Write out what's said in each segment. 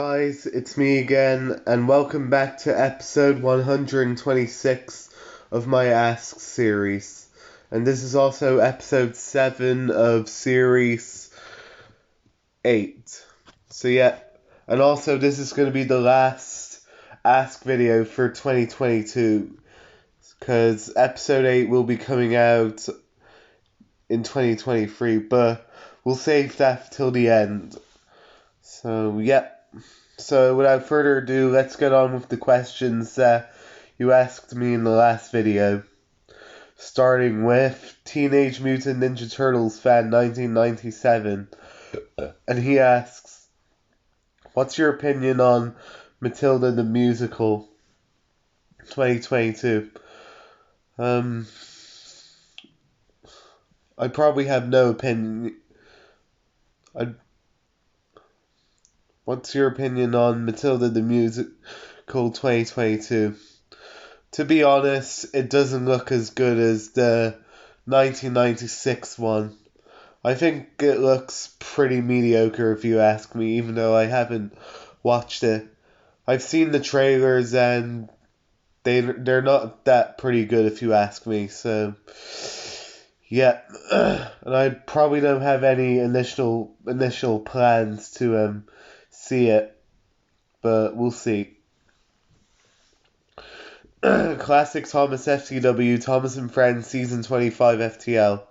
Guys, it's me again, and welcome back to episode 126 of my Ask series. And this is also episode 7 of series 8. So, yeah, and also this is going to be the last Ask video for 2022, because episode 8 will be coming out in 2023, but we'll save that till the end. So, yeah. So, without further ado, let's get on with the questions that you asked me in the last video. Starting with Teenage Mutant Ninja Turtles fan 1997. And he asks, what's your opinion on Matilda the Musical 2022? I probably have no opinion. What's your opinion on Matilda the Musical 2022? To be honest, it doesn't look as good as the 1996 one. I think it looks pretty mediocre if you ask me, even though I haven't watched it. I've seen the trailers and they're not that pretty good if you ask me. So yeah, and I probably don't have any initial plans to see it, but we'll see. Classic Thomas FTW, Thomas and Friends Season 25 FTL.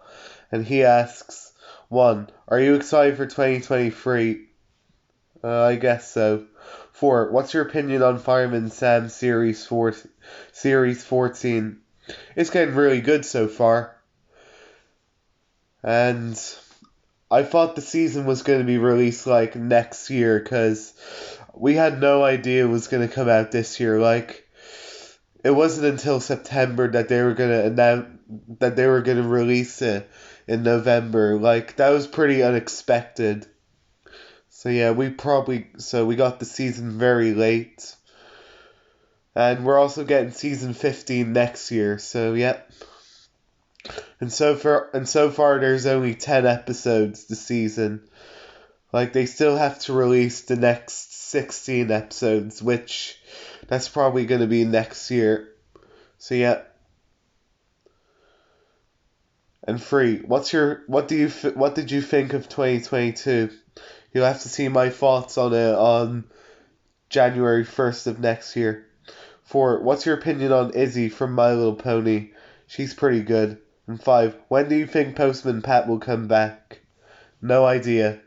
And he asks, 1. Are you excited for 2023? I guess so. 4. What's your opinion on Fireman Sam Series 14? It's getting really good so far. And I thought the season was going to be released like next year because we had no idea it was going to come out this year. Like, it wasn't until September that they were gonna announce that they were gonna release it in November. Like, that was pretty unexpected. So yeah, we got the season very late. And we're also getting season 15 next year. So yeah. And so far there's only 10 episodes this season. Like, they still have to release the next 16 episodes, which that's probably going to be next year. So yeah. And 3. What did you think of 2022? You'll have to see my thoughts on it on January 1st of next year. 4. What's your opinion on Izzy from My Little Pony? She's pretty good. And 5. When do you think Postman Pat will come back? No idea.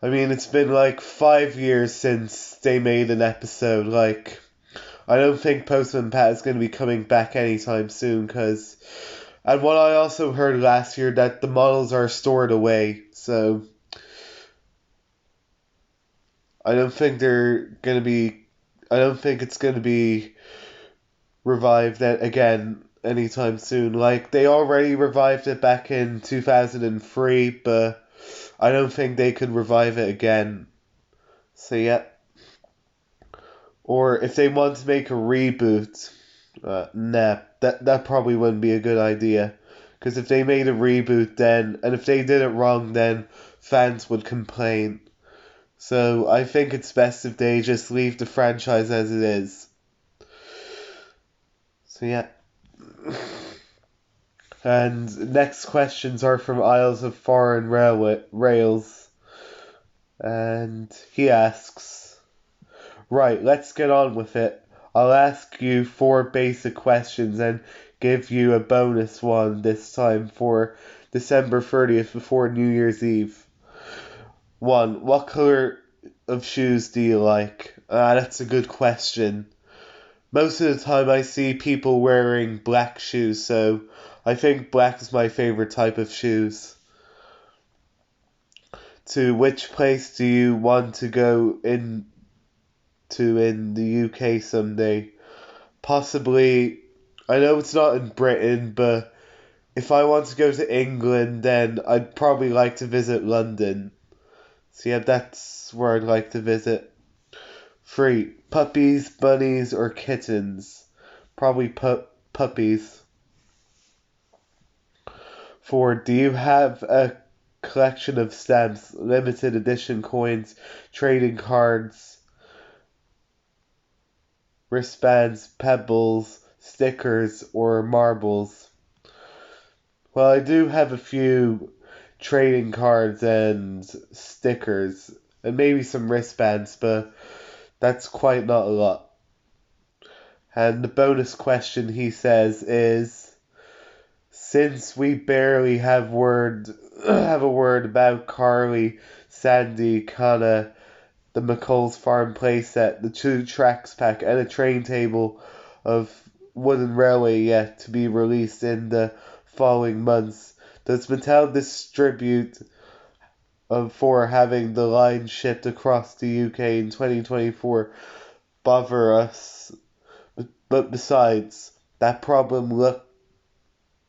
I mean, it's been like 5 years since they made an episode. Like, I don't think Postman Pat is going to be coming back anytime soon, because... And what I also heard last year, that the models are stored away, so... I don't think it's going to be revived again anytime soon. Like, they already revived it back in 2003, but I don't think they could revive it again. So yeah. Or if they want to make a reboot, nah, that probably wouldn't be a good idea. Because if they made a reboot then, and if they did it wrong then, fans would complain. So I think it's best if they just leave the franchise as it is. So yeah. And next questions are from Isles of Foreign Rails. And he asks, right, let's get on with it. I'll ask you 4 basic questions and give you a bonus one this time for December 30th before New Year's Eve. 1. What color of shoes do you like? That's a good question. Most of the time I see people wearing black shoes, so I think black is my favorite type of shoes. 2. Which place do you want to go in the UK someday? Possibly, I know it's not in Britain, but if I want to go to England, then I'd probably like to visit London. So yeah, that's where I'd like to visit. 3. Puppies, bunnies, or kittens? Probably puppies. 4. Do you have a collection of stamps, limited edition coins, trading cards, wristbands, pebbles, stickers, or marbles. Well, I do have a few trading cards and stickers, and maybe some wristbands, but that's quite not a lot. And the bonus question, he says, is, since we barely have a word about Carly, Sandy, Connor, the McColl's Farm playset, the 2 tracks pack, and a train table of Wooden Railway yet to be released in the following months, does Mattel distribute for having the line shipped across the UK in 2024 bother us? But besides that problem, look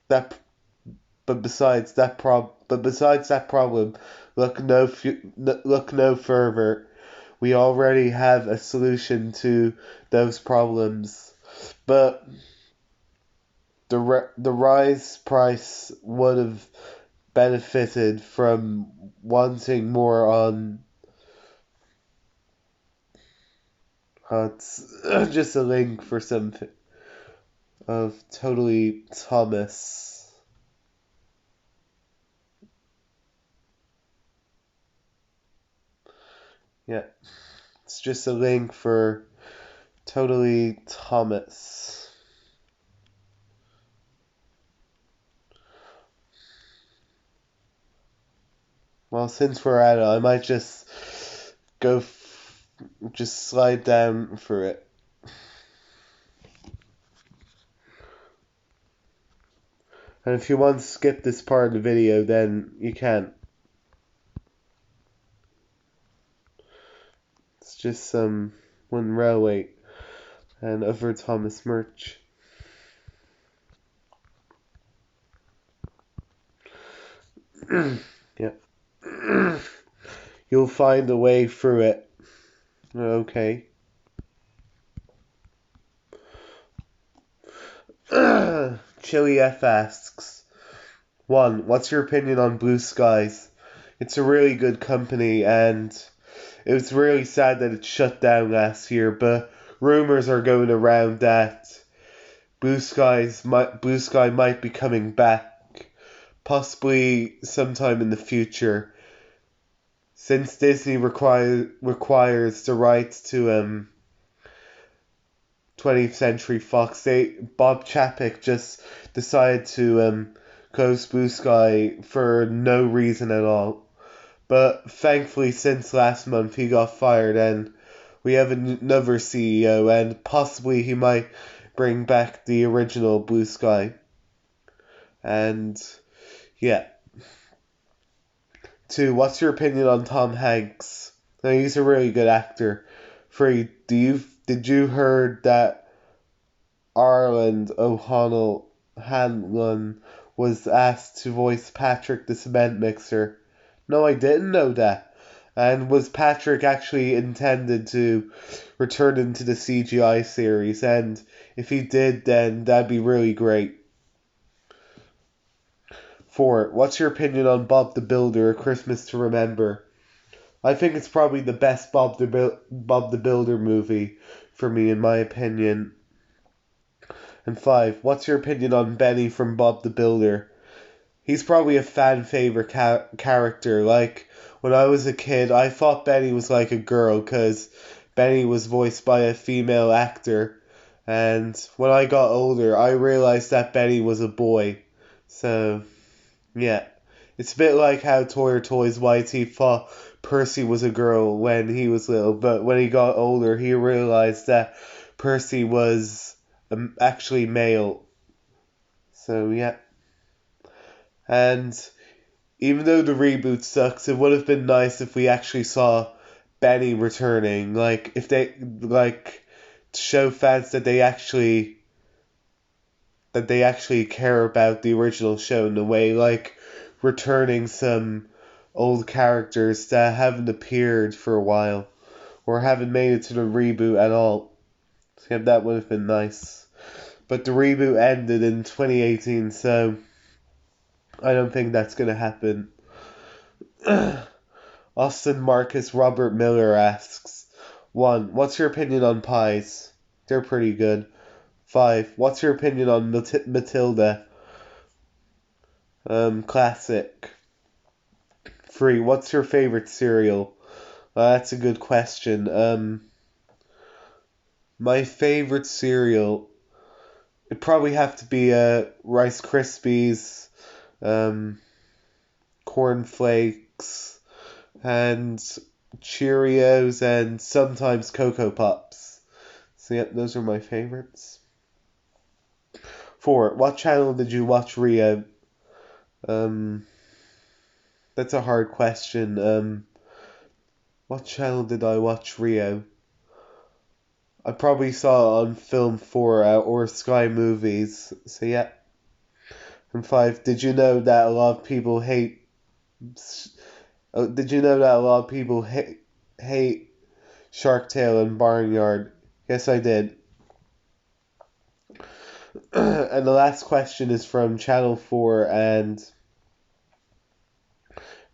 that but besides that problem, look no further. We already have a solution to those problems. But the rise price would have benefited from wanting more on. It's just a link for something of Totally Thomas. Yeah, it's just a link for Totally Thomas. Well, since we're at it, I might just just slide down for it. And if you want to skip this part of the video, then you can. It's just some One Railway and other Thomas merch. Yep. You'll find a way through it. Okay. Chili F asks, 1. What's your opinion on Blue Skies? It's a really good company, and it was really sad that it shut down last year, but rumors are going around that Blue Sky might be coming back, possibly sometime in the future. Since Disney requires the rights to 20th Century Fox, Bob Chapek just decided to close Blue Sky for no reason at all. But thankfully, since last month, he got fired, and we have another CEO, and possibly he might bring back the original Blue Sky. And yeah. 2. What's your opinion on Tom Hanks? Now, he's a really good actor. 3. Did you heard that Ireland O'Hanlon was asked to voice Patrick the Cement Mixer? No, I didn't know that. And was Patrick actually intended to return into the CGI series? And if he did, then that'd be really great. 4. What's your opinion on Bob the Builder, A Christmas to Remember? I think it's probably the best Bob the Builder movie for me, in my opinion. And 5. What's your opinion on Benny from Bob the Builder? He's probably a fan favorite character. Like, when I was a kid, I thought Benny was like a girl because Benny was voiced by a female actor. And when I got older, I realized that Benny was a boy. So, yeah. It's a bit like how Toys YT thought Percy was a girl when he was little, but when he got older, he realized that Percy was actually male. So, yeah. And even though the reboot sucks, it would have been nice if we actually saw Benny returning. Like, if they, like, to show fans that they actually care about the original show in a way, like returning some old characters that haven't appeared for a while or haven't made it to the reboot at all. So yeah, that would have been nice. But the reboot ended in 2018, so I don't think that's going to happen. Austin Marcus Robert Miller asks, 1. What's your opinion on pies? They're pretty good. 5. What's your opinion on Matilda? Classic. 3. What's your favorite cereal? That's a good question. My favorite cereal, it'd probably have to be Rice Krispies, Corn Flakes, and Cheerios, and sometimes Cocoa Pops. So yeah, those are my favorites. 4. What channel did you watch Rio? That's a hard question. What channel did I watch Rio? I probably saw it on Film 4 or Sky Movies. So yeah. And 5. Did you know that a lot of people hate? Did you know that a lot of people hate Shark Tale and Barnyard? Yes, I did. And the last question is from Channel 4 and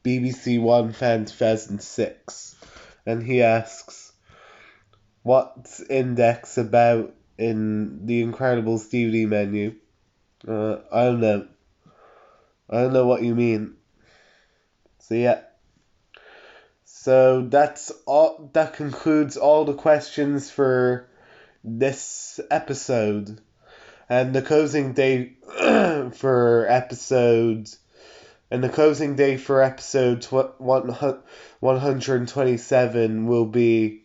BBC One Fan 2006. And he asks, what's Index about in The Incredibles DVD menu? I don't know. I don't know what you mean. So yeah. So that's all. That concludes all the questions for this episode. And the closing date for episode 127 will be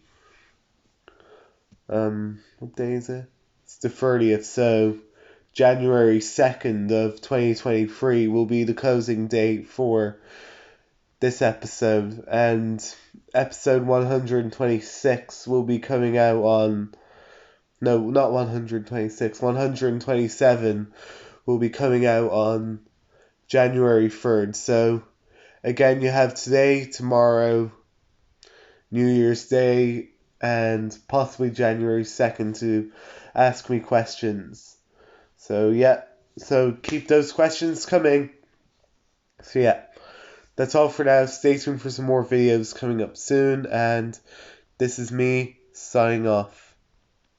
what day is it? It's the 30th, so January 2nd of 2023 will be the closing date for this episode, and episode 126 will be coming out on, no, not 126, 127 will be coming out on January 3rd. So again, you have today, tomorrow, New Year's Day, and possibly January 2nd to ask me questions. So yeah, so keep those questions coming. So yeah, that's all for now. Stay tuned for some more videos coming up soon, and this is me signing off.